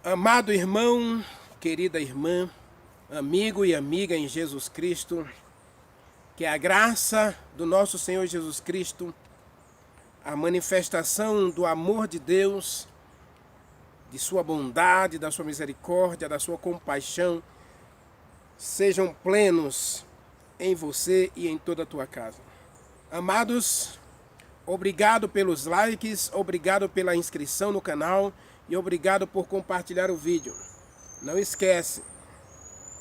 Amado irmão, querida irmã, amigo e amiga em Jesus Cristo, que a graça do nosso Senhor Jesus Cristo, a manifestação do amor de Deus, de sua bondade, da sua misericórdia, da sua compaixão, sejam plenos em você e em toda a tua casa. Amados, obrigado pelos likes, obrigado pela inscrição no canal e obrigado por compartilhar o vídeo. Não esquece,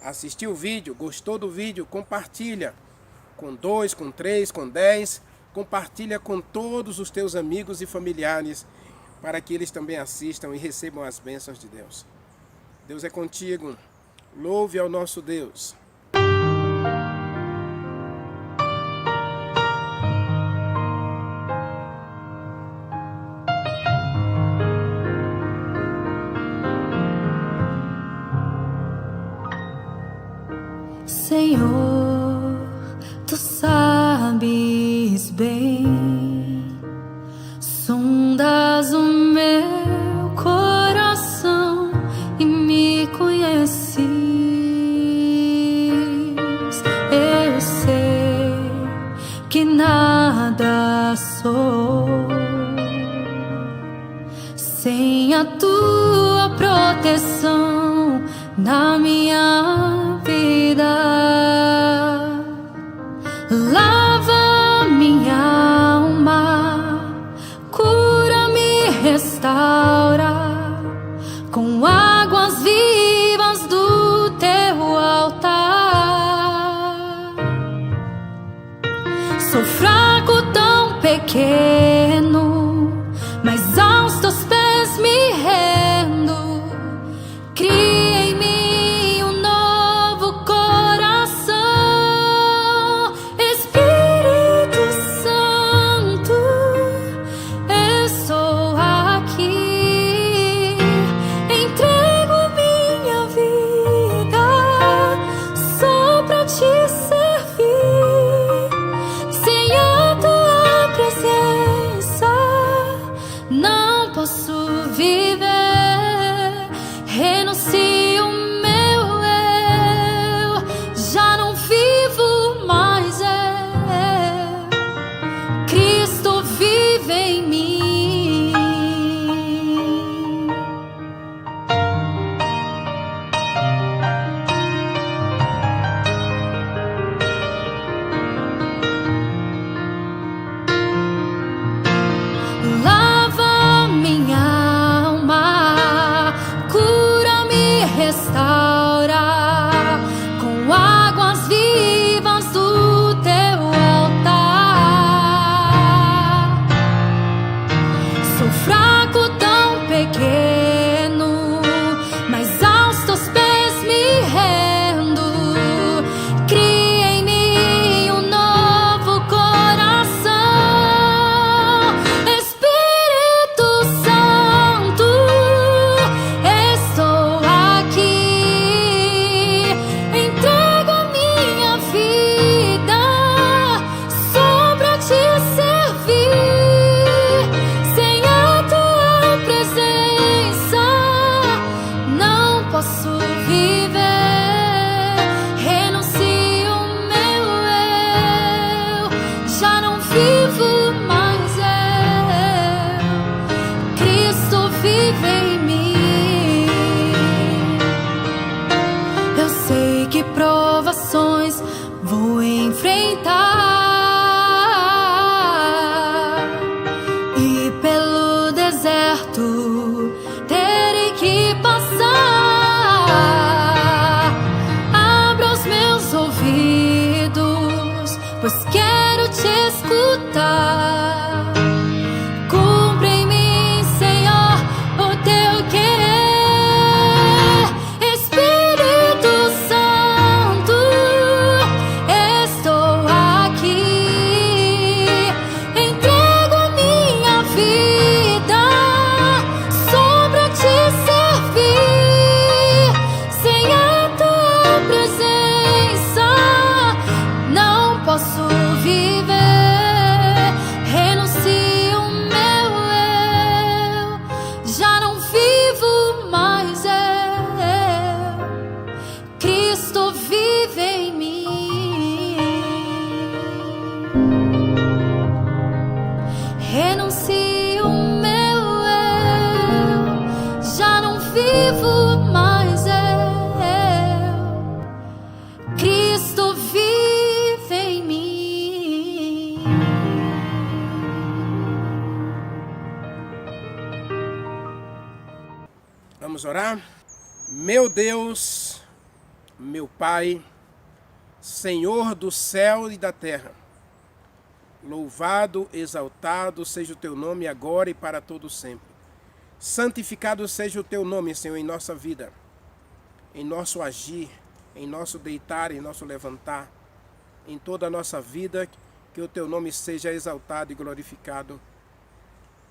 assistiu o vídeo, gostou do vídeo, compartilha com 2, com 3, com 10, compartilha com todos os teus amigos e familiares para que eles também assistam e recebam as bênçãos de Deus. Deus é contigo, louve ao nosso Deus. Senhor, tu sabes bem, sondas o meu coração e me conheces. Eu sei que nada sou sem a tua proteção na minha vida. Lava minha alma, cura-me, restaura com águas vivas do teu altar. Sou fraco, tão pequeno, mas aos teus pés me rendo. Cria em mim um novo coração, Espírito Santo, estou aqui, entrego minha vida só pra te servir. Sem a tua presença não posso viver. Renuncio o meu eu, já não vivo mais eu. Cristo vive em mim. Lava minha alma, cura-me, restaura com águas vivas do teu altar. Sou fraco, tão pequeno, mas aos teus pés me rendo. Cria em mim um novo coração, Espírito Santo, estou aqui, entrego a minha vida só pra te servir. Sem a tua presença não posso viver. Renuncio o meu eu, já não vivo mais eu. Cristo vive em mim. Eu sei que provações vou enfrentar e pelo deserto terei que passar. orar? Meu Deus, meu Pai, Senhor do céu e da terra, louvado, exaltado seja o teu nome agora e para todo sempre. Santificado seja o teu nome, Senhor, em nossa vida, em nosso agir, em nosso deitar, em nosso levantar, em toda a nossa vida, que o teu nome seja exaltado e glorificado.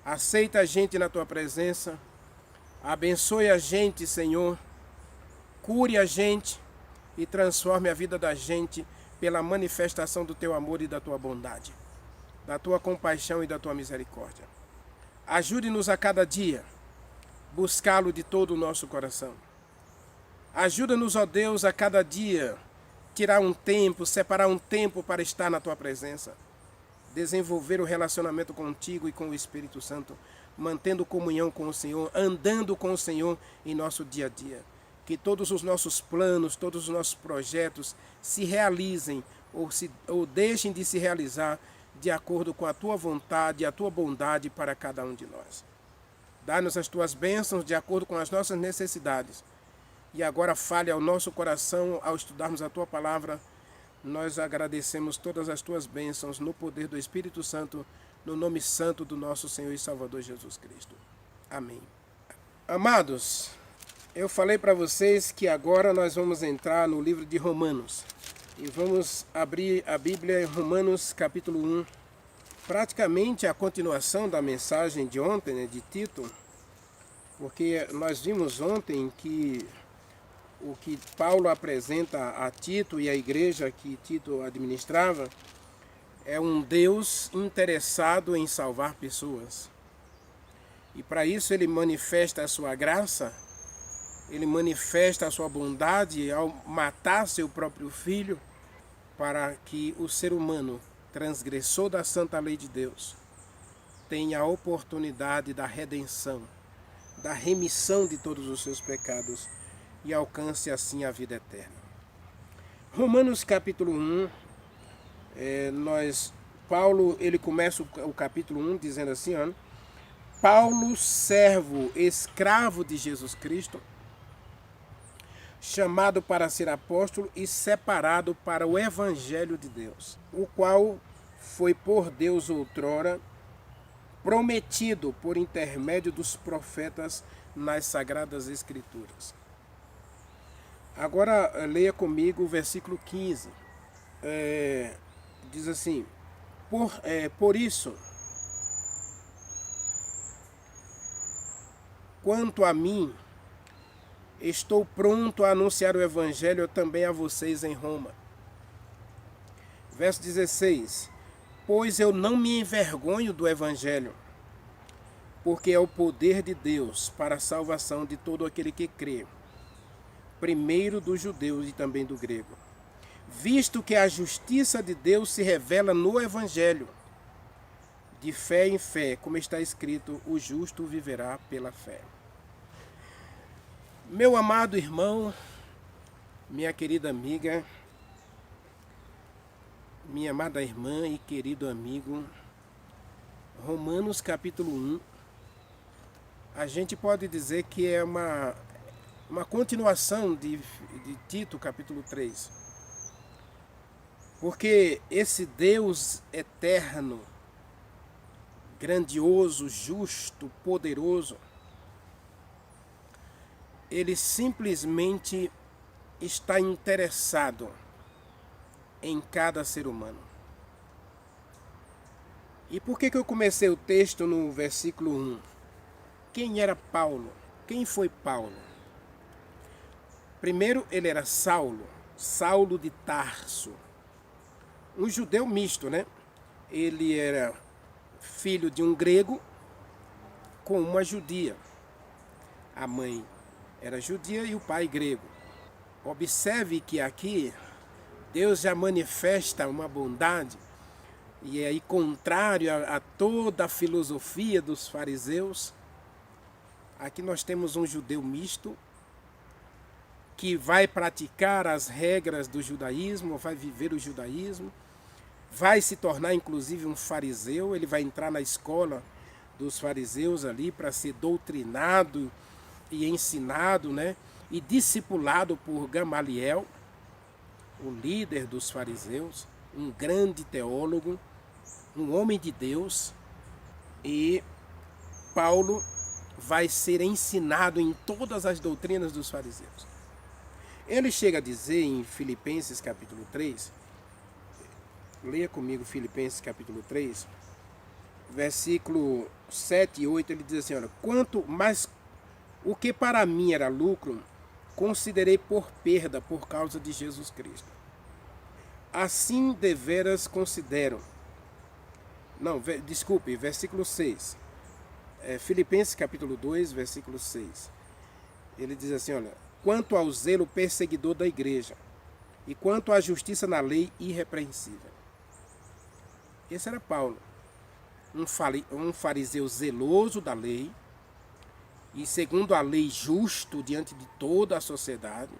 Aceita a gente na tua presença, abençoe a gente, Senhor, cure a gente e transforme a vida da gente pela manifestação do teu amor e da tua bondade, da tua compaixão e da tua misericórdia. Ajude-nos a cada dia buscá-lo de todo o nosso coração. Ajuda-nos, ó Deus, a cada dia tirar um tempo, separar um tempo para estar na tua presença, desenvolver o relacionamento contigo e com o Espírito Santo, mantendo comunhão com o Senhor, andando com o Senhor em nosso dia a dia. Que todos os nossos planos, todos os nossos projetos se realizem ou deixem de se realizar de acordo com a tua vontade e a tua bondade para cada um de nós. Dá-nos as tuas bênçãos de acordo com as nossas necessidades. E agora fale ao nosso coração ao estudarmos a tua palavra. Nós agradecemos todas as tuas bênçãos no poder do Espírito Santo, no nome santo do nosso Senhor e Salvador Jesus Cristo. Amém. Amados, eu falei para vocês que agora nós vamos entrar no livro de Romanos. E vamos abrir a Bíblia em Romanos capítulo 1. Praticamente a continuação da mensagem de ontem, né, de Tito. Porque nós vimos ontem que o que Paulo apresenta a Tito e a igreja que Tito administrava é um Deus interessado em salvar pessoas. E para isso ele manifesta a sua graça, ele manifesta a sua bondade ao matar seu próprio filho, para que o ser humano, transgressor da santa lei de Deus, tenha a oportunidade da redenção, da remissão de todos os seus pecados e alcance assim a vida eterna. Romanos capítulo 1, Paulo ele começa o capítulo 1 dizendo assim, ó, Paulo, servo, escravo de Jesus Cristo, chamado para ser apóstolo e separado para o Evangelho de Deus, o qual foi por Deus outrora prometido por intermédio dos profetas nas Sagradas Escrituras. Agora leia comigo o versículo 15. Diz assim, por isso, quanto a mim, estou pronto a anunciar o Evangelho também a vocês em Roma. Verso 16. Pois eu não me envergonho do Evangelho, porque é o poder de Deus para a salvação de todo aquele que crê, primeiro dos judeus e também do grego. Visto que a justiça de Deus se revela no Evangelho, de fé em fé, como está escrito, o justo viverá pela fé. Meu amado irmão, minha querida amiga, minha amada irmã e querido amigo, Romanos capítulo 1, a gente pode dizer que é uma continuação de Tito capítulo 3. Porque esse Deus eterno, grandioso, justo, poderoso, ele simplesmente está interessado em cada ser humano. E por que eu comecei o texto no versículo 1? Quem era Paulo? Quem foi Paulo? Primeiro, ele era Saulo de Tarso. Um judeu misto, né? Ele era filho de um grego com uma judia. A mãe era judia e o pai grego. Observe que aqui Deus já manifesta uma bondade, e aí contrário a toda a filosofia dos fariseus. Aqui nós temos um judeu misto, que vai praticar as regras do judaísmo, vai viver o judaísmo, vai se tornar inclusive um fariseu, ele vai entrar na escola dos fariseus ali para ser doutrinado e ensinado, né, e discipulado por Gamaliel, o líder dos fariseus, um grande teólogo, um homem de Deus, e Paulo vai ser ensinado em todas as doutrinas dos fariseus. Ele chega a dizer em Filipenses capítulo 3, leia comigo Filipenses capítulo 3, versículo 7 e 8, ele diz assim, olha, quanto mais o que para mim era lucro, considerei por perda por causa de Jesus Cristo. Assim deveras considero. Não, desculpe, versículo 6. Filipenses capítulo 2, versículo 6. Ele diz assim, olha, quanto ao zelo perseguidor da igreja, e quanto à justiça na lei irrepreensível. Esse era Paulo, um fariseu zeloso da lei, e segundo a lei justo diante de toda a sociedade,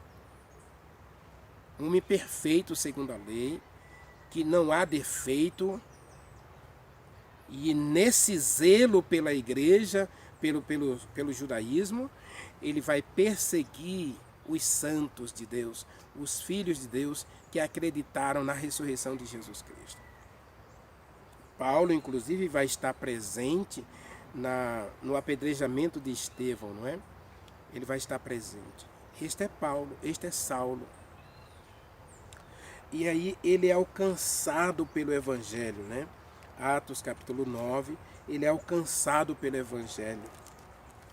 um homem perfeito segundo a lei, que não há defeito, e nesse zelo pela igreja, pelo judaísmo, ele vai perseguir os santos de Deus, os filhos de Deus que acreditaram na ressurreição de Jesus Cristo. Paulo, inclusive, vai estar presente no apedrejamento de Estevão, não é? Ele vai estar presente. Este é Paulo, este é Saulo. E aí ele é alcançado pelo Evangelho, né? Atos capítulo 9, ele é alcançado pelo Evangelho.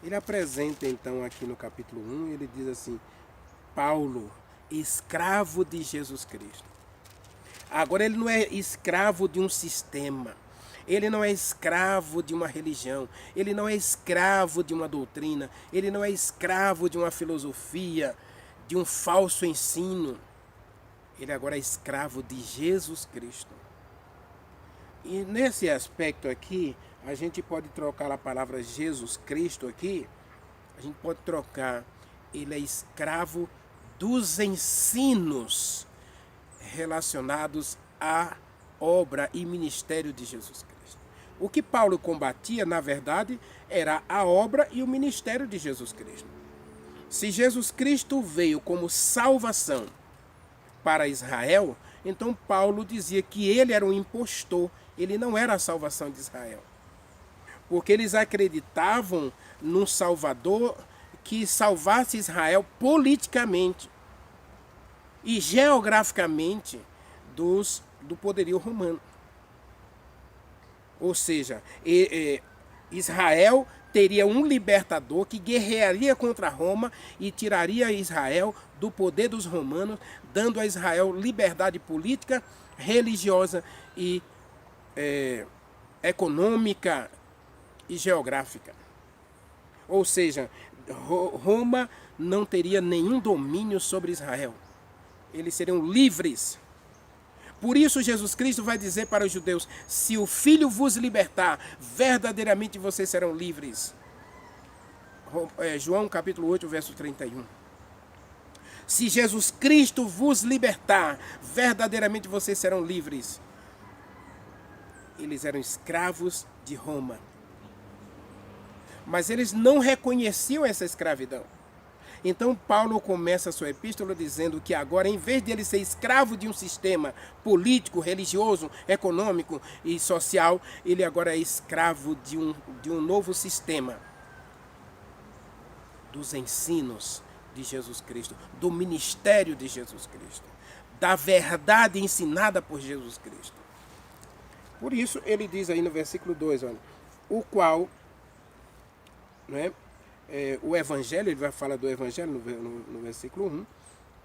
Ele apresenta então aqui no capítulo 1, ele diz assim, Paulo, escravo de Jesus Cristo. Agora ele não é escravo de um sistema, ele não é escravo de uma religião, ele não é escravo de uma doutrina, ele não é escravo de uma filosofia, de um falso ensino. Ele agora é escravo de Jesus Cristo. E nesse aspecto aqui, a gente pode trocar a palavra Jesus Cristo aqui, a gente pode trocar, ele é escravo dos ensinos relacionados à obra e ministério de Jesus Cristo. O que Paulo combatia, na verdade, era a obra e o ministério de Jesus Cristo. Se Jesus Cristo veio como salvação para Israel, então Paulo dizia que ele era um impostor, ele não era a salvação de Israel. Porque eles acreditavam num Salvador que salvasse Israel politicamente e geograficamente do poderio romano. Ou seja, Israel teria um libertador que guerrearia contra Roma e tiraria Israel do poder dos romanos, dando a Israel liberdade política, religiosa e econômica e geográfica. Ou seja, Roma não teria nenhum domínio sobre Israel. Eles seriam livres. Por isso Jesus Cristo vai dizer para os judeus, se o Filho vos libertar, verdadeiramente vocês serão livres. João capítulo 8, verso 31. Se Jesus Cristo vos libertar, verdadeiramente vocês serão livres. Eles eram escravos de Roma. Mas eles não reconheciam essa escravidão. Então Paulo começa a sua epístola dizendo que agora, em vez de ele ser escravo de um sistema político, religioso, econômico e social, ele agora é escravo de um novo sistema, dos ensinos de Jesus Cristo, do ministério de Jesus Cristo, da verdade ensinada por Jesus Cristo. Por isso ele diz aí no versículo 2, olha, o qual, né, o Evangelho, ele vai falar do Evangelho no versículo 1,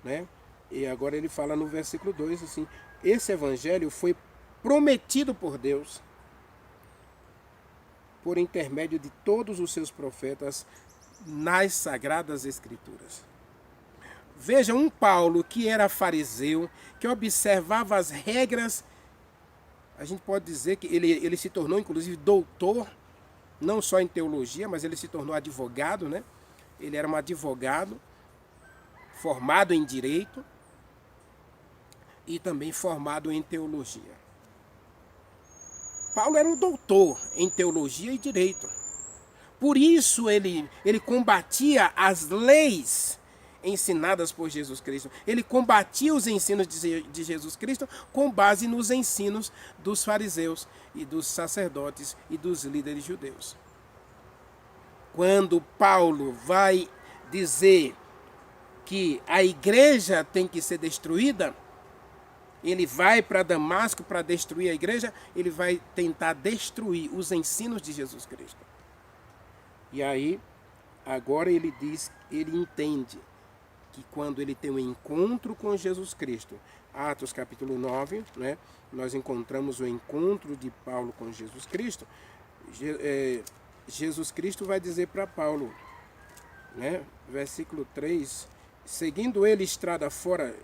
né? E agora ele fala no versículo 2 assim, esse Evangelho foi prometido por Deus por intermédio de todos os seus profetas nas Sagradas Escrituras. Veja, um Paulo que era fariseu, que observava as regras, a gente pode dizer que ele se tornou inclusive doutor, não só em teologia, mas ele se tornou advogado, né? Ele era um advogado formado em direito e também formado em teologia. Paulo era um doutor em teologia e direito. Por isso ele combatia as leis ensinadas por Jesus Cristo. Ele combatia os ensinos de Jesus Cristo com base nos ensinos dos fariseus e dos sacerdotes e dos líderes judeus. Quando Paulo vai dizer que a igreja tem que ser destruída, ele vai para Damasco para destruir a igreja, ele vai tentar destruir os ensinos de Jesus Cristo. E aí, agora ele diz, ele entende que quando ele tem um encontro com Jesus Cristo, Atos capítulo 9, né, nós encontramos o encontro de Paulo com Jesus Cristo. Jesus Cristo vai dizer para Paulo, né, versículo 3, seguindo ele estrada fora,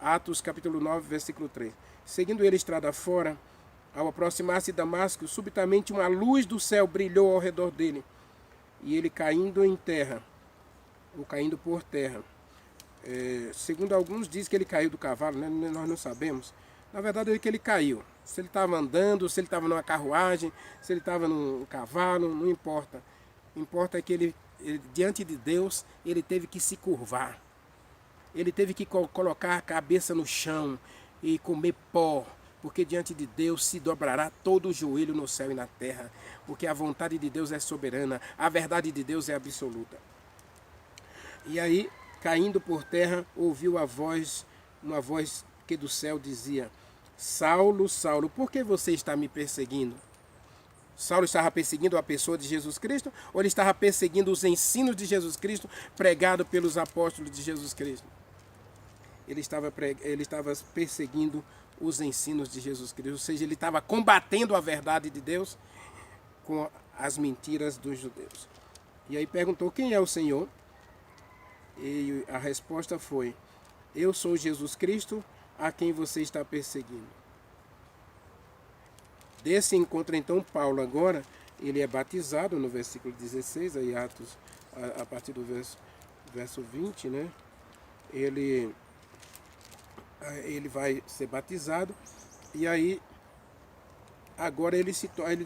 Atos capítulo 9, versículo 3, seguindo ele estrada fora, ao aproximar-se de Damasco, subitamente uma luz do céu brilhou ao redor dele, e ele caindo em terra, ou caindo por terra, segundo alguns diz que ele caiu do cavalo, né? Nós não sabemos. Na verdade é que ele caiu. Se ele estava andando, se ele estava numa carruagem, se ele estava num cavalo, não importa. Importa é que ele diante de Deus, ele teve que se curvar. Ele teve que colocar a cabeça no chão e comer pó, porque diante de Deus se dobrará todo o joelho no céu e na terra, porque a vontade de Deus é soberana, a verdade de Deus é absoluta. E aí, caindo por terra, ouviu uma voz que do céu dizia: Saulo, Saulo, por que você está me perseguindo? Saulo estava perseguindo a pessoa de Jesus Cristo, ou ele estava perseguindo os ensinos de Jesus Cristo pregados pelos apóstolos de Jesus Cristo? Ele estava perseguindo os ensinos de Jesus Cristo, ou seja, ele estava combatendo a verdade de Deus com as mentiras dos judeus. E aí perguntou: quem é o Senhor? E a resposta foi: eu sou Jesus Cristo, a quem você está perseguindo. Desse encontro, então, Paulo agora, ele é batizado no versículo 16, aí Atos, a partir do verso 20, né? Ele vai ser batizado, e aí, agora ele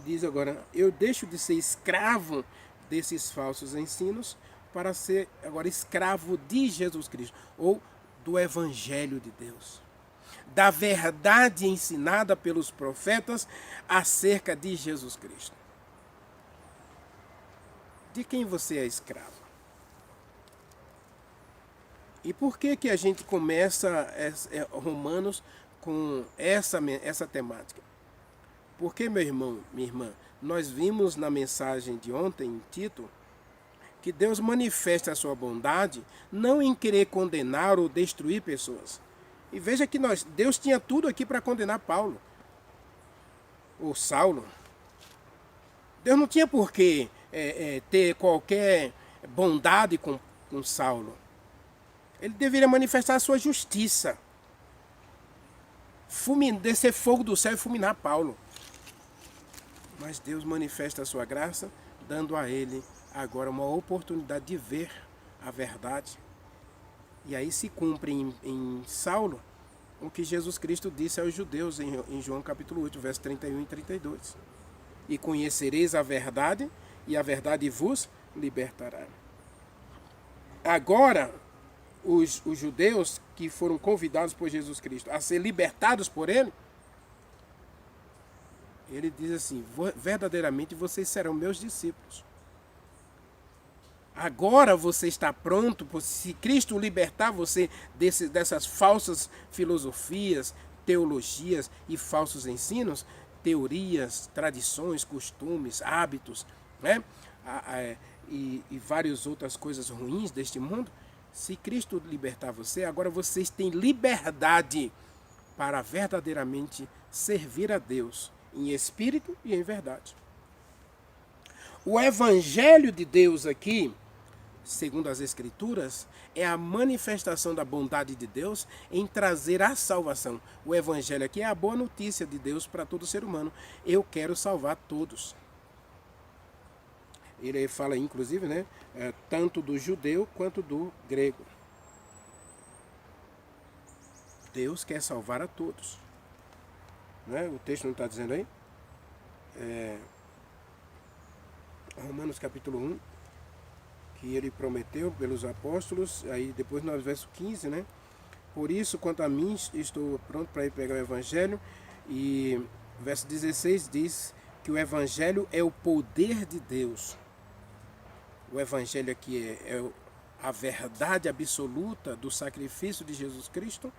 diz agora: eu deixo de ser escravo desses falsos ensinos para ser agora escravo de Jesus Cristo, ou do Evangelho de Deus, da verdade ensinada pelos profetas acerca de Jesus Cristo. De quem você é escravo? E por que a gente começa Romanos com essa temática? Porque, meu irmão, minha irmã, nós vimos na mensagem de ontem, em Tito, que Deus manifesta a sua bondade não em querer condenar ou destruir pessoas. E veja que Deus tinha tudo aqui para condenar Paulo, ou Saulo. Deus não tinha por que ter qualquer bondade com Saulo. Ele deveria manifestar a sua justiça, descer fogo do céu e fulminar Paulo. Mas Deus manifesta a sua graça, dando a ele agora uma oportunidade de ver a verdade. E aí se cumpre em Saulo o que Jesus Cristo disse aos judeus em João capítulo 8, versos 31 e 32. E conhecereis a verdade, e a verdade vos libertará. Agora, os judeus que foram convidados por Jesus Cristo a ser libertados por ele, ele diz assim: verdadeiramente vocês serão meus discípulos. Agora você está pronto, se Cristo libertar você dessas falsas filosofias, teologias e falsos ensinos, teorias, tradições, costumes, hábitos, né? E várias outras coisas ruins deste mundo. Se Cristo libertar você, agora vocês têm liberdade para verdadeiramente servir a Deus em espírito e em verdade. O Evangelho de Deus aqui, segundo as Escrituras, é a manifestação da bondade de Deus em trazer a salvação. O Evangelho aqui é a boa notícia de Deus para todo ser humano. Eu quero salvar todos. Ele fala, inclusive, né, tanto do judeu quanto do grego. Deus quer salvar a todos. Né? O texto não está dizendo aí? Romanos capítulo 1, que ele prometeu pelos apóstolos, aí depois no verso 15, né? Por isso, quanto a mim, estou pronto para ir pegar o Evangelho. E verso 16 diz que o Evangelho é o poder de Deus. O Evangelho aqui é a verdade absoluta do sacrifício de Jesus Cristo.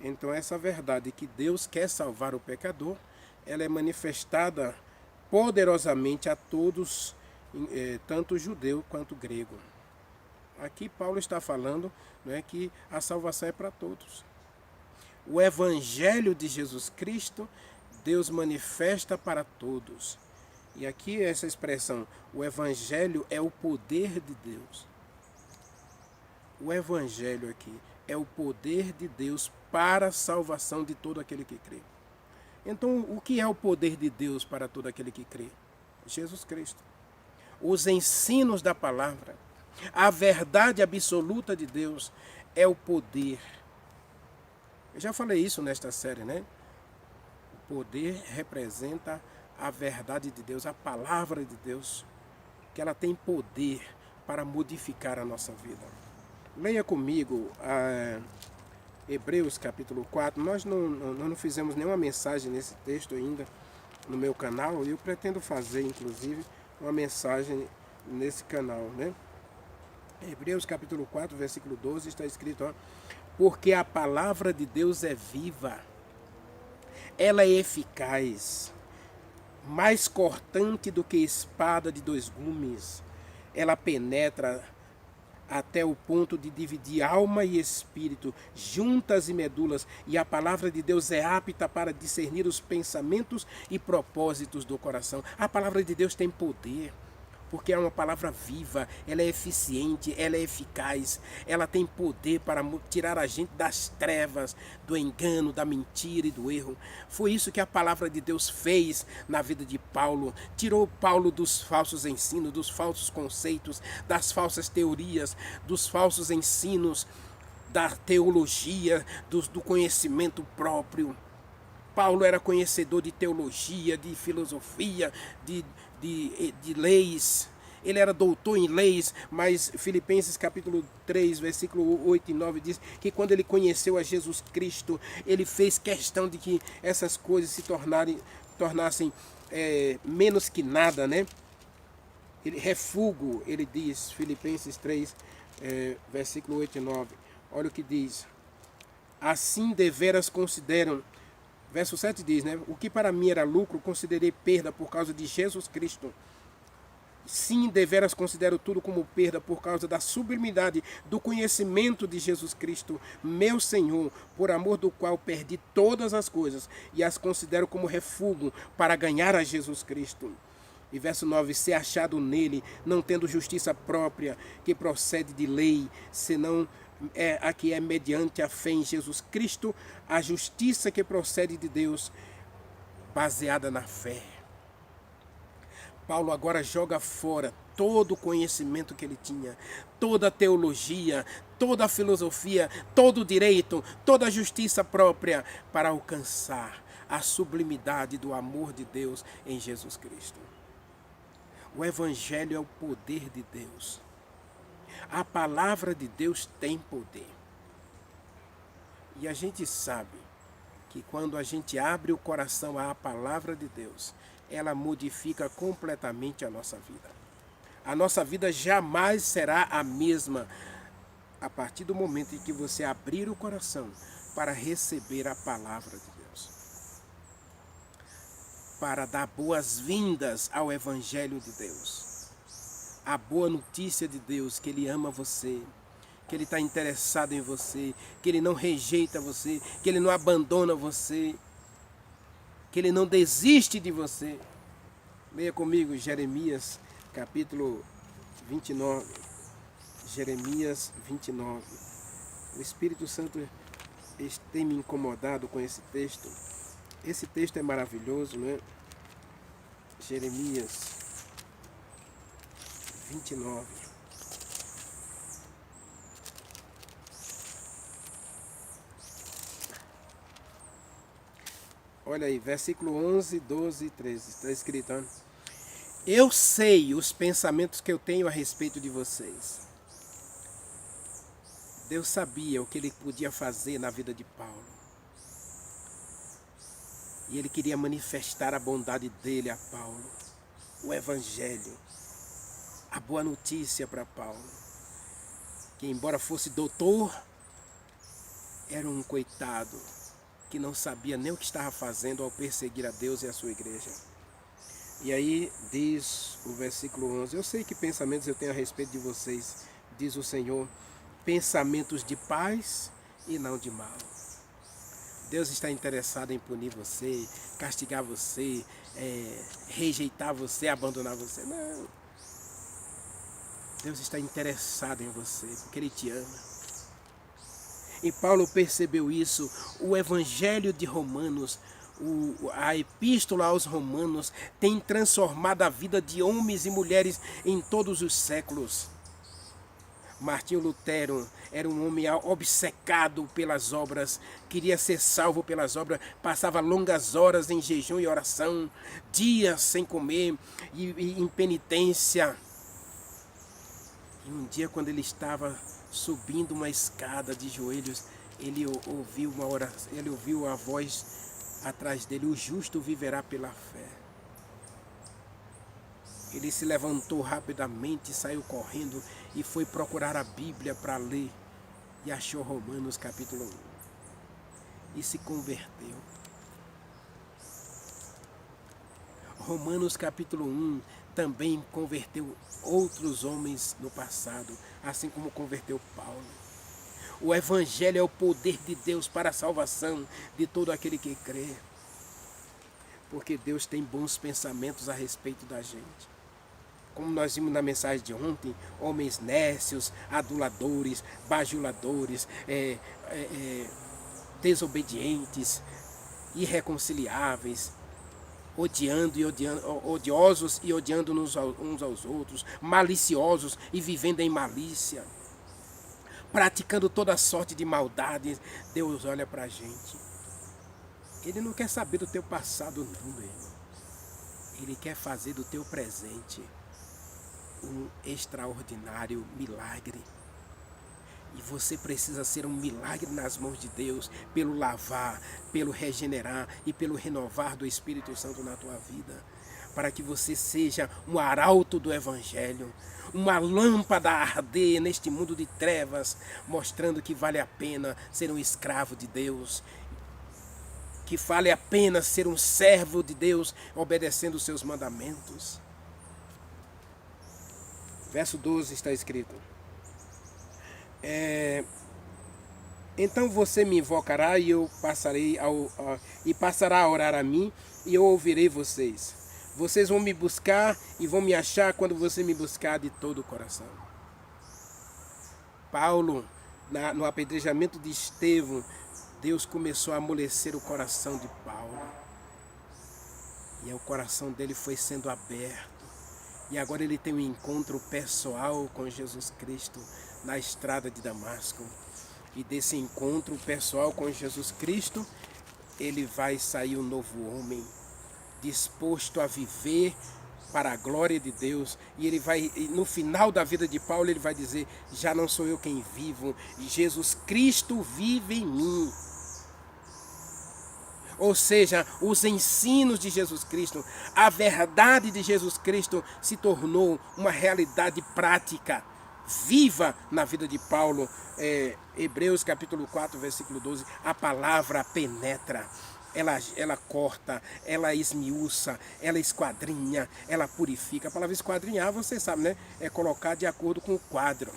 Então essa verdade que Deus quer salvar o pecador, ela é manifestada poderosamente a todos, tanto judeu quanto grego. Aqui Paulo está falando, né, que a salvação é para todos. O Evangelho de Jesus Cristo, Deus manifesta para todos. E aqui essa expressão, o Evangelho é o poder de Deus. O Evangelho aqui é o poder de Deus para a salvação de todo aquele que crê. Então, o que é o poder de Deus para todo aquele que crê? Jesus Cristo. Os ensinos da palavra, a verdade absoluta de Deus é o poder. Eu já falei isso nesta série, né? O poder representa a verdade de Deus, a palavra de Deus, que ela tem poder para modificar a nossa vida. Leia comigo Hebreus capítulo 4. Nós não fizemos nenhuma mensagem nesse texto ainda no meu canal, e eu pretendo fazer, inclusive, uma mensagem nesse canal, né? Hebreus capítulo 4, versículo 12, está escrito, ó, porque a palavra de Deus é viva, ela é eficaz, mais cortante do que espada de dois gumes, ela penetra até o ponto de dividir alma e espírito, juntas e medulas, e a palavra de Deus é apta para discernir os pensamentos e propósitos do coração. A palavra de Deus tem poder, porque é uma palavra viva, ela é eficiente, ela é eficaz, ela tem poder para tirar a gente das trevas, do engano, da mentira e do erro. Foi isso que a palavra de Deus fez na vida de Paulo. Tirou Paulo dos falsos ensinos, dos falsos conceitos, das falsas teorias, dos falsos ensinos, da teologia, do conhecimento próprio. Paulo era conhecedor de teologia, de filosofia, de leis. Ele era doutor em leis, mas Filipenses capítulo 3, versículo 8 e 9 diz que quando ele conheceu a Jesus Cristo, ele fez questão de que essas coisas se tornassem menos que nada, né? Refúgio, ele diz, Filipenses 3, versículo 8 e 9. Olha o que diz. Assim deveras consideram. Verso 7 diz, né? O que para mim era lucro, considerei perda por causa de Jesus Cristo. Sim, deveras considero tudo como perda por causa da sublimidade do conhecimento de Jesus Cristo, meu Senhor, por amor do qual perdi todas as coisas e as considero como refúgio para ganhar a Jesus Cristo. E verso 9, ser achado nele, não tendo justiça própria, que procede de lei, senão a que é mediante a fé em Jesus Cristo, a justiça que procede de Deus, baseada na fé. Paulo agora joga fora todo o conhecimento que ele tinha, toda a teologia, toda a filosofia, todo o direito, toda a justiça própria, para alcançar a sublimidade do amor de Deus em Jesus Cristo. O Evangelho é o poder de Deus. A palavra de Deus tem poder. E a gente sabe que quando a gente abre o coração à palavra de Deus, ela modifica completamente a nossa vida. A nossa vida jamais será a mesma a partir do momento em que você abrir o coração para receber a palavra de Deus. Para dar boas-vindas ao Evangelho de Deus. A boa notícia de Deus, que Ele ama você, que Ele está interessado em você, que Ele não rejeita você, que Ele não abandona você, que Ele não desiste de você. Leia comigo Jeremias capítulo 29. Jeremias 29. O Espírito Santo tem me incomodado com esse texto. Esse texto é maravilhoso, né? Jeremias 29. Olha aí, versículo 11, 12 e 13. Está escrito, ó. Eu sei os pensamentos que eu tenho a respeito de vocês. Deus sabia o que ele podia fazer na vida de Paulo. E ele queria manifestar a bondade dele a Paulo. O evangelho. A boa notícia para Paulo. Que embora fosse doutor, era um coitado que não sabia nem o que estava fazendo ao perseguir a Deus e a sua igreja. E aí diz o versículo 11, eu sei que pensamentos eu tenho a respeito de vocês, diz o Senhor, pensamentos de paz e não de mal. Deus está interessado em punir você, castigar você, rejeitar você, abandonar você. Não. Deus está interessado em você, porque Ele te ama. E Paulo percebeu isso. O Evangelho de Romanos, a Epístola aos Romanos, tem transformado a vida de homens e mulheres em todos os séculos. Martinho Lutero era um homem obcecado pelas obras, queria ser salvo pelas obras, passava longas horas em jejum e oração, dias sem comer e em penitência. E um dia, quando ele estava subindo uma escada de joelhos, ele ouviu a voz atrás dele, o justo viverá pela fé. Ele se levantou rapidamente, saiu correndo e foi procurar a Bíblia para ler. E achou Romanos capítulo 1. E se converteu. Romanos capítulo 1 também converteu outros homens no passado, assim como converteu Paulo. O Evangelho é o poder de Deus para a salvação de todo aquele que crê. Porque Deus tem bons pensamentos a respeito da gente. Como nós vimos na mensagem de ontem, homens nécios, aduladores, bajuladores, desobedientes, irreconciliáveis, odiosos e odiando uns aos outros, maliciosos e vivendo em malícia, praticando toda sorte de maldade. Deus olha para a gente. Ele não quer saber do teu passado não, meu irmão. Ele quer fazer do teu presente um extraordinário milagre. E você precisa ser um milagre nas mãos de Deus, pelo lavar, pelo regenerar e pelo renovar do Espírito Santo na tua vida. Para que você seja um arauto do Evangelho, uma lâmpada a arder neste mundo de trevas, mostrando que vale a pena ser um escravo de Deus, que vale a pena ser um servo de Deus, obedecendo os seus mandamentos. Verso 12 está escrito. Então você me invocará e eu passará a orar a mim e eu ouvirei vocês. Vocês vão me buscar e vão me achar quando você me buscar de todo o coração. Paulo, no apedrejamento de Estevão, Deus começou a amolecer o coração de Paulo. E o coração dele foi sendo aberto. E agora ele tem um encontro pessoal com Jesus Cristo na estrada de Damasco. E desse encontro pessoal com Jesus Cristo, ele vai sair um novo homem, disposto a viver para a glória de Deus. E ele vai, no final da vida de Paulo, ele vai dizer, já não sou eu quem vivo, Jesus Cristo vive em mim. Ou seja, os ensinos de Jesus Cristo, a verdade de Jesus Cristo se tornou uma realidade prática, viva na vida de Paulo. Hebreus capítulo 4, versículo 12, a palavra penetra, ela corta, ela esmiuça, ela esquadrinha, ela purifica. A palavra esquadrinhar, você sabe, né? É colocar de acordo com o quadro.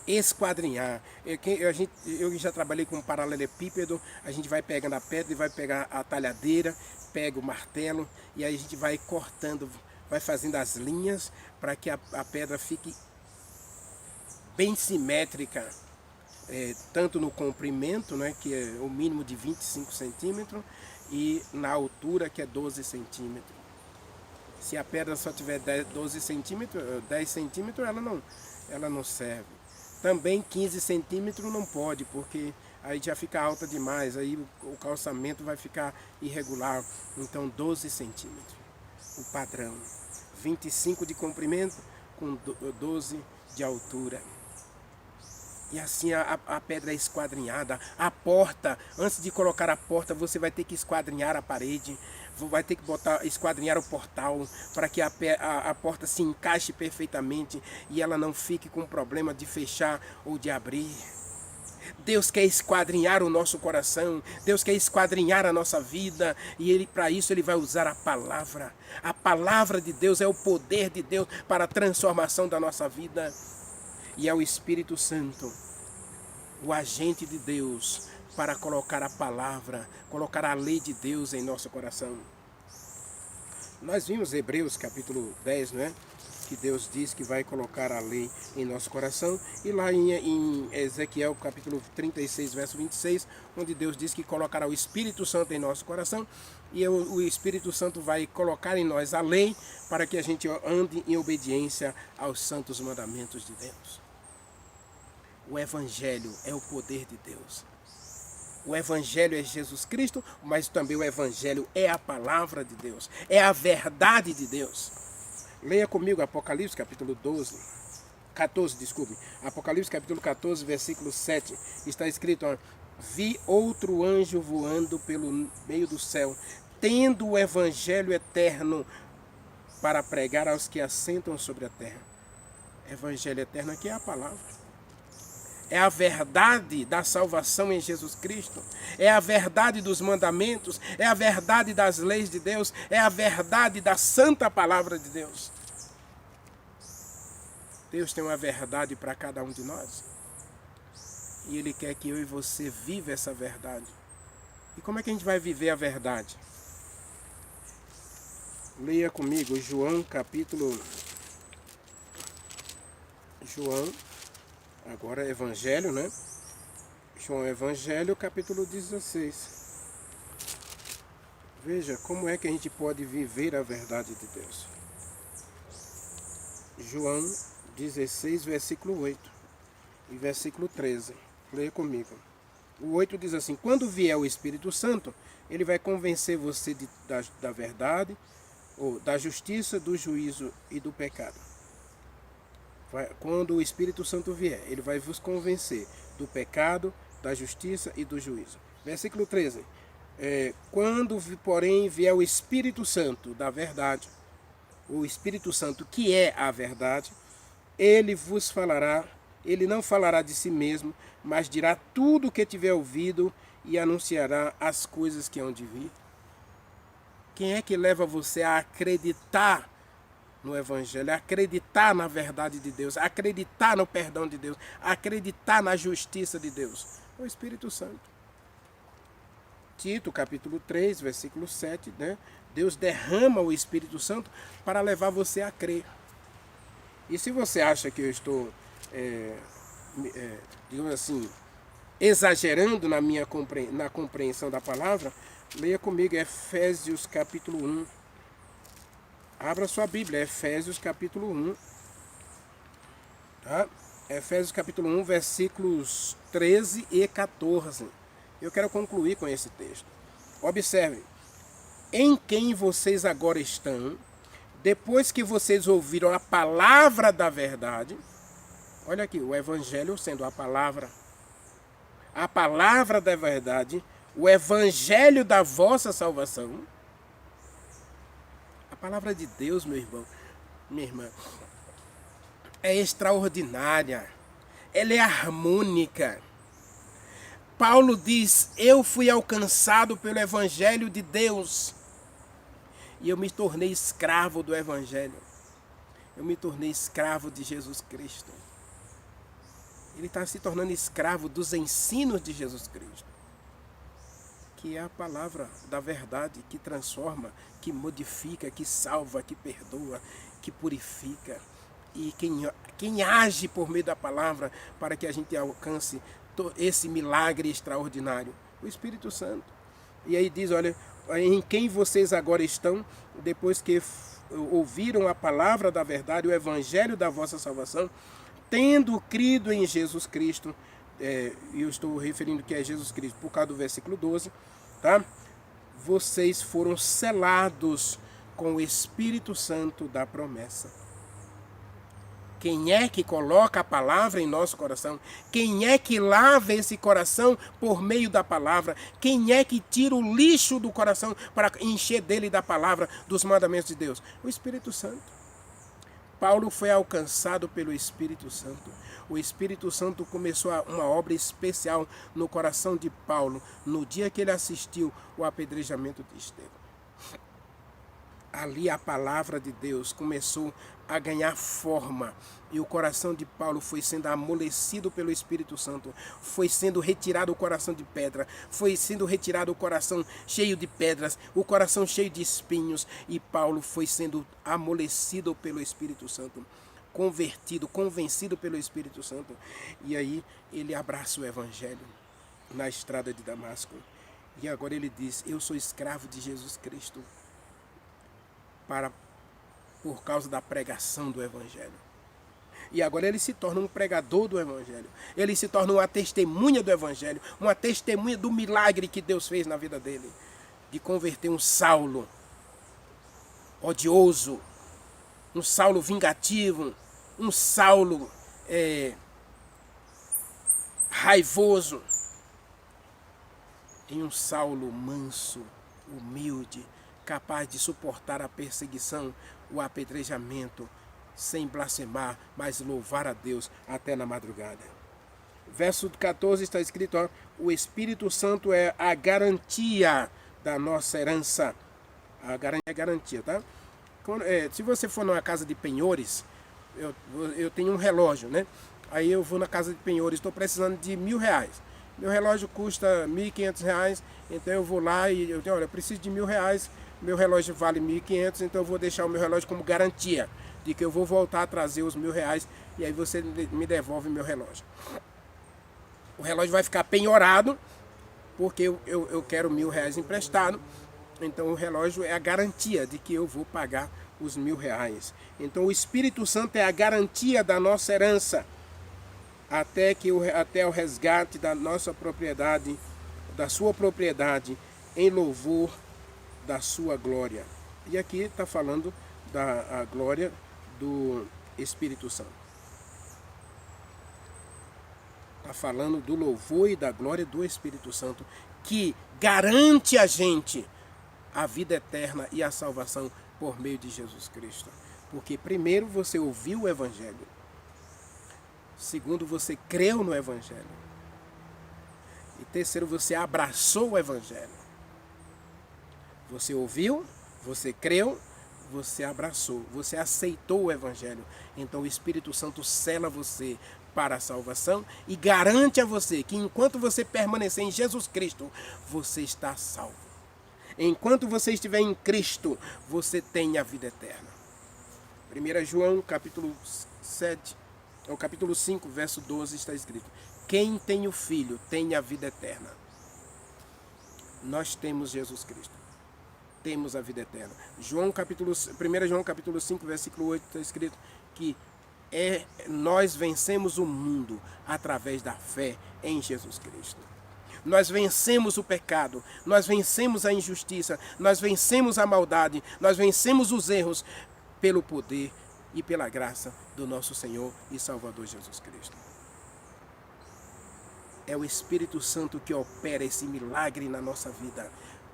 Esquadrinhar. Eu já trabalhei com um paralelepípedo, a gente vai pegando a pedra e vai pegar a talhadeira, pega o martelo e aí a gente vai cortando, vai fazendo as linhas para que a pedra fique bem simétrica, tanto no comprimento, né, que é o mínimo de 25 centímetros, e na altura, que é 12 centímetros. Se a pedra só tiver 10 centímetros, ela não serve. Também 15 centímetros não pode, porque aí já fica alta demais, aí o calçamento vai ficar irregular. Então 12 centímetros. o padrão. 25 de comprimento com 12 de altura. E assim a pedra é esquadrinhada. A porta, antes de colocar a porta, você vai ter que esquadrinhar a parede. Vai ter que esquadrinhar o portal para que a porta se encaixe perfeitamente e ela não fique com problema de fechar ou de abrir. Deus quer esquadrinhar o nosso coração, Deus quer esquadrinhar a nossa vida, e para isso Ele vai usar a palavra. A palavra de Deus é o poder de Deus para a transformação da nossa vida. E é o Espírito Santo, o agente de Deus, para colocar a palavra, colocar a lei de Deus em nosso coração. Nós vimos Hebreus capítulo 10, não é? Que Deus diz que vai colocar a lei em nosso coração. E lá em Ezequiel capítulo 36, verso 26, onde Deus diz que colocará o Espírito Santo em nosso coração. E o Espírito Santo vai colocar em nós a lei para que a gente ande em obediência aos santos mandamentos de Deus. O Evangelho é o poder de Deus. O Evangelho é Jesus Cristo, mas também o Evangelho é a palavra de Deus. É a verdade de Deus. Leia comigo Apocalipse capítulo 14, desculpe. Apocalipse capítulo 14, versículo 7. Está escrito, ó, vi outro anjo voando pelo meio do céu, tendo o Evangelho eterno para pregar aos que assentam sobre a terra. Evangelho eterno aqui é a palavra. É a verdade da salvação em Jesus Cristo. É a verdade dos mandamentos. É a verdade das leis de Deus. É a verdade da santa palavra de Deus. Deus tem uma verdade para cada um de nós. E Ele quer que eu e você viva essa verdade. E como é que a gente vai viver a verdade? Leia comigo João capítulo... Agora Evangelho, né? João Evangelho, capítulo 16. Veja como é que a gente pode viver a verdade de Deus. João 16, versículo 8 e versículo 13. Leia comigo. O 8 diz assim, quando vier o Espírito Santo, ele vai convencer você da verdade, ou da justiça, do juízo e do pecado. Quando o Espírito Santo vier, ele vai vos convencer do pecado, da justiça e do juízo. Versículo 13. Quando, porém, vier o Espírito Santo da verdade, o Espírito Santo que é a verdade, ele vos falará, ele não falará de si mesmo, mas dirá tudo o que tiver ouvido e anunciará as coisas que hão de vir. Quem é que leva você a acreditar no Evangelho, acreditar na verdade de Deus, acreditar no perdão de Deus, acreditar na justiça de Deus? O Espírito Santo. Tito, capítulo 3, versículo 7, né? Deus derrama o Espírito Santo para levar você a crer. E se você acha que eu estou, digamos assim, exagerando na compreensão da palavra, leia comigo Efésios, capítulo 1. Abra sua Bíblia, Efésios capítulo 1. Tá? Efésios capítulo 1, versículos 13 e 14. Eu quero concluir com esse texto. Observe. Em quem vocês agora estão, depois que vocês ouviram a palavra da verdade. Olha aqui, o Evangelho sendo a palavra da verdade, o Evangelho da vossa salvação. A palavra de Deus, meu irmão, minha irmã, é extraordinária. Ela é harmônica. Paulo diz, eu fui alcançado pelo Evangelho de Deus. E eu me tornei escravo do Evangelho. Eu me tornei escravo de Jesus Cristo. Ele está se tornando escravo dos ensinos de Jesus Cristo. Que é a palavra da verdade que transforma, que modifica, que salva, que perdoa, que purifica. E quem age por meio da palavra para que a gente alcance esse milagre extraordinário? O Espírito Santo. E aí diz, olha, em quem vocês agora estão, depois que ouviram a palavra da verdade, o Evangelho da vossa salvação, tendo crido em Jesus Cristo. Eu estou referindo que é Jesus Cristo por causa do versículo 12, tá? Vocês foram selados com o Espírito Santo da promessa. Quem é que coloca a palavra em nosso coração? Quem é que lava esse coração por meio da palavra? Quem é que tira o lixo do coração para encher dele da palavra, dos mandamentos de Deus? O Espírito Santo. Paulo foi alcançado pelo Espírito Santo. O Espírito Santo começou uma obra especial no coração de Paulo, no dia que ele assistiu o apedrejamento de Estevão. Ali a palavra de Deus começou a ganhar forma e o coração de Paulo foi sendo amolecido pelo Espírito Santo, foi sendo retirado o coração de pedra, foi sendo retirado o coração cheio de pedras, o coração cheio de espinhos, e Paulo foi sendo amolecido pelo Espírito Santo, convertido, convencido pelo Espírito Santo, e aí ele abraça o Evangelho na estrada de Damasco, e agora ele diz: eu sou escravo de Jesus Cristo, por causa da pregação do Evangelho. E agora ele se torna um pregador do Evangelho. Ele se torna uma testemunha do Evangelho, uma testemunha do milagre que Deus fez na vida dele, de converter um Saulo odioso, um Saulo vingativo, um Saulo raivoso, em um Saulo manso, humilde, capaz de suportar a perseguição, o apedrejamento, sem blasfemar, mas louvar a Deus até na madrugada. Verso 14 está escrito: ó, o Espírito Santo é a garantia da nossa herança. A garantia, tá? Se você for numa casa de penhores, eu tenho um relógio, né? Aí eu vou na casa de penhores, estou precisando de R$1.000. Meu relógio custa R$1.500, então eu vou lá e eu digo: olha, eu preciso de R$1.000, meu relógio vale R$1.500, então eu vou deixar o meu relógio como garantia de que eu vou voltar a trazer os R$1.000 e aí você me devolve meu relógio. O relógio vai ficar penhorado porque eu quero R$1.000 emprestado, então o relógio é a garantia de que eu vou pagar os R$1.000. Então o Espírito Santo é a garantia da nossa herança até o resgate da nossa propriedade, da sua propriedade, em louvor da sua glória. E aqui está falando da glória do Espírito Santo. Está falando do louvor e da glória do Espírito Santo, que garante a gente a vida eterna e a salvação por meio de Jesus Cristo. Porque primeiro você ouviu o Evangelho. Segundo, você creu no Evangelho. E terceiro, você abraçou o Evangelho. Você ouviu, você creu, você abraçou, você aceitou o Evangelho. Então o Espírito Santo sela você para a salvação e garante a você que enquanto você permanecer em Jesus Cristo, você está salvo. Enquanto você estiver em Cristo, você tem a vida eterna. 1 João capítulo 7, ou capítulo 5, verso 12 está escrito: quem tem o Filho tem a vida eterna. Nós temos Jesus Cristo. Temos a vida eterna. 1 João capítulo 5, versículo 8 está escrito que nós vencemos o mundo através da fé em Jesus Cristo. Nós vencemos o pecado, nós vencemos a injustiça, nós vencemos a maldade, nós vencemos os erros pelo poder e pela graça do nosso Senhor e Salvador Jesus Cristo. É o Espírito Santo que opera esse milagre na nossa vida,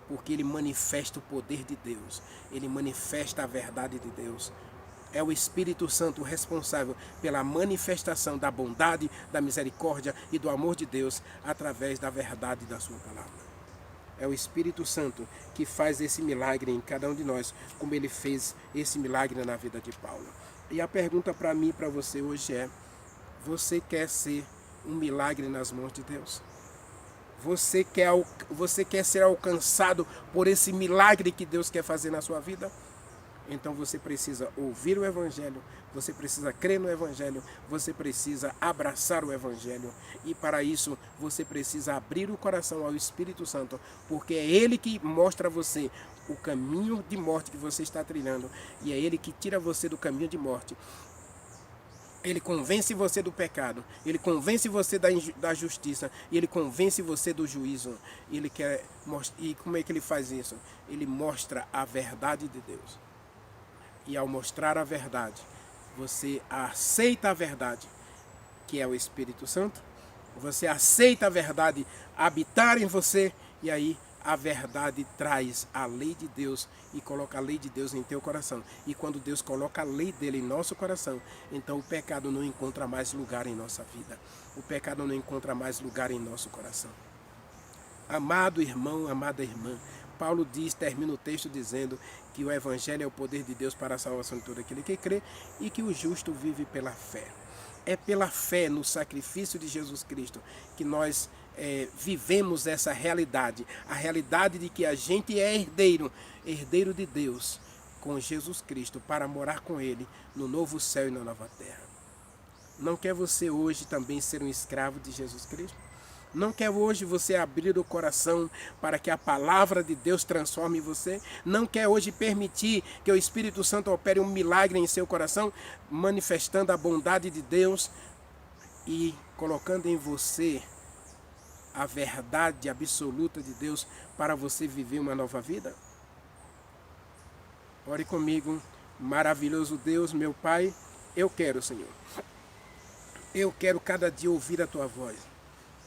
porque ele manifesta o poder de Deus, ele manifesta a verdade de Deus. É o Espírito Santo responsável pela manifestação da bondade, da misericórdia e do amor de Deus através da verdade da sua palavra. É o Espírito Santo que faz esse milagre em cada um de nós, como ele fez esse milagre na vida de Paulo. E a pergunta para mim e para você hoje é: você quer ser um milagre nas mãos de Deus? Você quer ser alcançado por esse milagre que Deus quer fazer na sua vida? Então você precisa ouvir o Evangelho, você precisa crer no Evangelho, você precisa abraçar o Evangelho. E para isso você precisa abrir o coração ao Espírito Santo, porque é Ele que mostra a você o caminho de morte que você está trilhando. E é Ele que tira você do caminho de morte. Ele convence você do pecado, ele convence você da justiça, ele convence você do juízo. E como é que ele faz isso? Ele mostra a verdade de Deus. E ao mostrar a verdade, você aceita a verdade, que é o Espírito Santo. Você aceita a verdade habitar em você, e aí a verdade traz a lei de Deus e coloca a lei de Deus em teu coração. E quando Deus coloca a lei dele em nosso coração, então o pecado não encontra mais lugar em nossa vida. O pecado não encontra mais lugar em nosso coração. Amado irmão, amada irmã, Paulo termina o texto dizendo que o Evangelho é o poder de Deus para a salvação de todo aquele que crê e que o justo vive pela fé. É pela fé no sacrifício de Jesus Cristo que nós vivemos essa realidade. A realidade de que a gente é herdeiro de Deus com Jesus Cristo para morar com Ele no novo céu e na nova terra. Não quer você hoje também ser um escravo de Jesus Cristo? Não quer hoje você abrir o coração para que a palavra de Deus transforme você? Não quer hoje permitir que o Espírito Santo opere um milagre em seu coração, manifestando a bondade de Deus e colocando em você a verdade absoluta de Deus para você viver uma nova vida? Ore comigo. Maravilhoso Deus, meu Pai, eu quero, Senhor. Eu quero cada dia ouvir a Tua voz.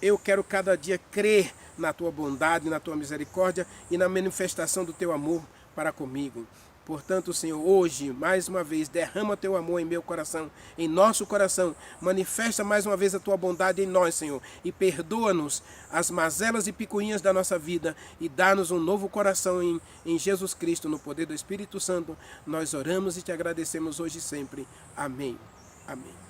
Eu quero cada dia crer na Tua bondade, na Tua misericórdia e na manifestação do Teu amor para comigo. Portanto, Senhor, hoje, mais uma vez, derrama Teu amor em meu coração, em nosso coração. Manifesta mais uma vez a Tua bondade em nós, Senhor. E perdoa-nos as mazelas e picuinhas da nossa vida e dá-nos um novo coração em Jesus Cristo, no poder do Espírito Santo. Nós oramos e Te agradecemos hoje e sempre. Amém. Amém.